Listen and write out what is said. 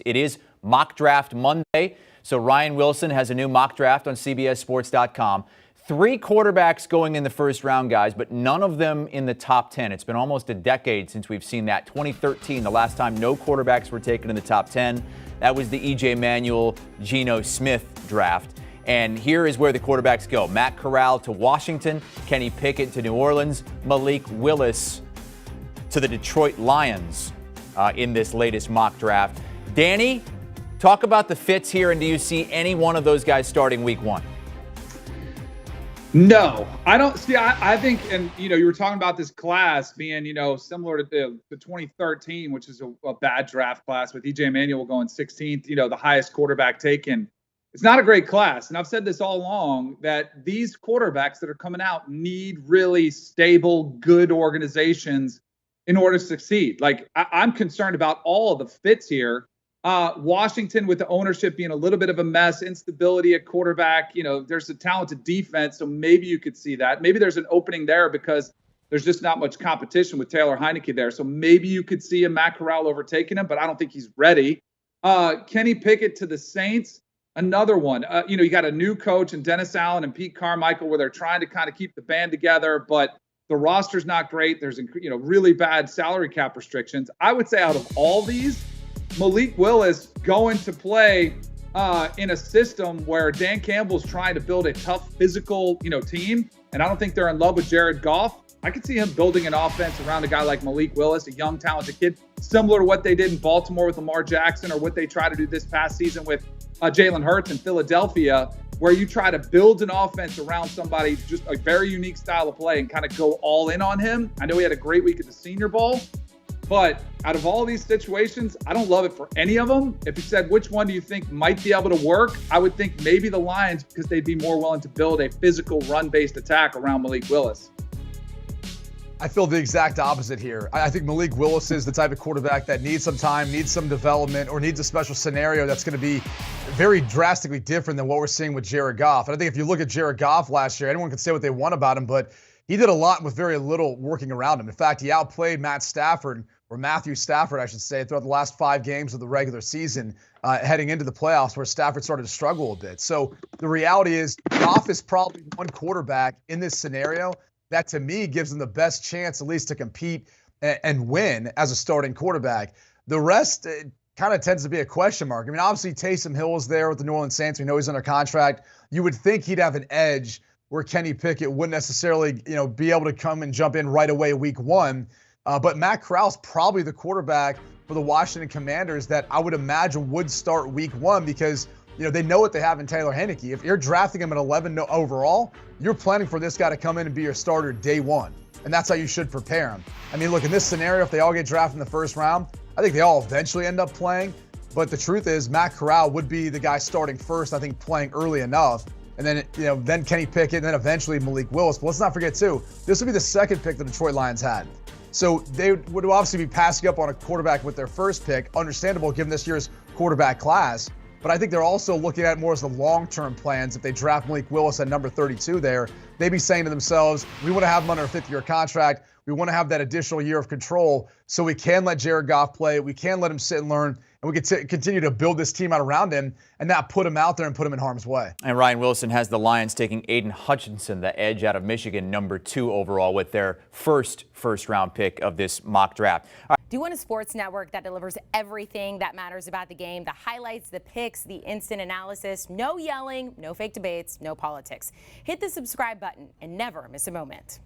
It is Mock Draft Monday, so Ryan Wilson has a new mock draft on CBSSports.com. 3 quarterbacks going in the first round, guys, but none of them in the top 10. It's been almost a decade since we've seen that. 2013, the last time no quarterbacks were taken in the top 10. That was the E.J. Manuel, Geno Smith draft. And here is where the quarterbacks go. Matt Corral to Washington, Kenny Pickett to New Orleans, Malik Willis to the Detroit Lions in this latest mock draft. Danny, talk about the fits here, and do you see any one of those guys starting week 1? No, I don't see. I think, and you were talking about this class being, similar to the 2013, which is a bad draft class with E.J. Manuel going 16th, the highest quarterback taken. It's not a great class. And I've said this all along that these quarterbacks that are coming out need really stable, good organizations in order to succeed. Like, I'm concerned about all of the fits here. Washington, with the ownership being a little bit of a mess, instability at quarterback, there's a talented defense, so maybe you could see that. Maybe there's an opening there because there's just not much competition with Taylor Heineke there. So maybe you could see a Matt Corral overtaking him, but I don't think he's ready. Kenny Pickett to the Saints, another one. You got a new coach in Dennis Allen and Pete Carmichael where they're trying to kind of keep the band together, but the roster's not great. There's really bad salary cap restrictions. I would say out of all these, Malik Willis going to play in a system where Dan Campbell's trying to build a tough physical, team, and I don't think they're in love with Jared Goff. I could see him building an offense around a guy like Malik Willis, a young, talented kid, similar to what they did in Baltimore with Lamar Jackson or what they tried to do this past season with Jalen Hurts in Philadelphia, where you try to build an offense around somebody, just a very unique style of play, and kind of go all in on him. I know he had a great week at the Senior Bowl. But out of all these situations, I don't love it for any of them. If you said which one do you think might be able to work, I would think maybe the Lions, because they'd be more willing to build a physical run-based attack around Malik Willis. I feel the exact opposite here. I think Malik Willis is the type of quarterback that needs some time, needs some development, or needs a special scenario that's going to be very drastically different than what we're seeing with Jared Goff. And I think if you look at Jared Goff last year, anyone can say what they want about him, but he did a lot with very little working around him. In fact, he outplayed Matthew Stafford, I should say, throughout the last 5 games of the regular season, heading into the playoffs, where Stafford started to struggle a bit. So the reality is, Goff is probably one quarterback in this scenario that, to me, gives him the best chance at least to compete and win as a starting quarterback. The rest kind of tends to be a question mark. I mean, obviously, Taysom Hill is there with the New Orleans Saints. We know he's under contract. You would think he'd have an edge where Kenny Pickett wouldn't necessarily, be able to come and jump in right away week 1. But Matt Corral's probably the quarterback for the Washington Commanders that I would imagine would start week 1 because, they know what they have in Taylor Heineke. If you're drafting him at 11 overall, you're planning for this guy to come in and be your starter day 1. And that's how you should prepare him. I mean, look, in this scenario, if they all get drafted in the first round, I think they all eventually end up playing. But the truth is, Matt Corral would be the guy starting first, I think, playing early enough. And then, then Kenny Pickett, and then eventually Malik Willis. But let's not forget, too, this would be the second pick the Detroit Lions had. So they would obviously be passing up on a quarterback with their first pick. Understandable given this year's quarterback class. But I think they're also looking at more as the long-term plans. If they draft Malik Willis at number 32 there, they'd be saying to themselves, we want to have him under a 5th-year contract. We want to have that additional year of control so we can let Jared Goff play. We can let him sit and learn. And we can continue to build this team out around him and not put him out there and put him in harm's way. And Ryan Wilson has the Lions taking Aiden Hutchinson, the edge out of Michigan, number 2 overall, with their first-round pick of this mock draft. Do you want a sports network that delivers everything that matters about the game? The highlights, the picks, the instant analysis, no yelling, no fake debates, no politics. Hit the subscribe button and never miss a moment.